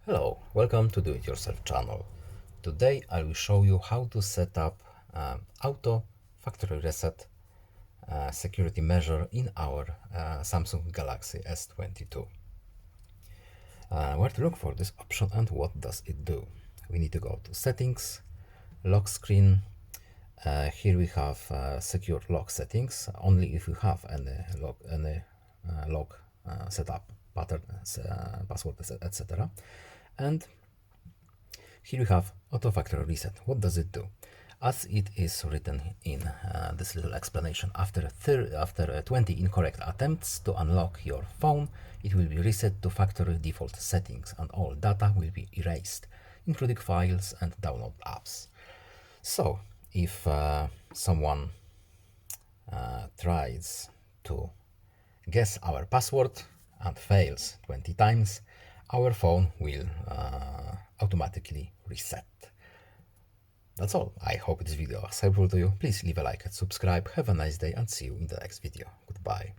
Hello, welcome to Do-It-Yourself channel. Today I will show you how to set up auto factory reset security measure in our Samsung Galaxy S22. Where to look for this option and what does it do? We need to go to settings, lock screen. Here we have secure lock settings, only if you have any lock setup pattern, password, etc. And here we have auto factory reset. What does it do? As it is written in this little explanation, after 20 incorrect attempts to unlock your phone, it will be reset to factory default settings and all data will be erased, including files and download apps. So, if someone tries to guess our password and fails 20 times, our phone will automatically reset. That's all. I hope this video was helpful to you. Please leave a like and subscribe. Have a nice day and see you in the next video. Goodbye.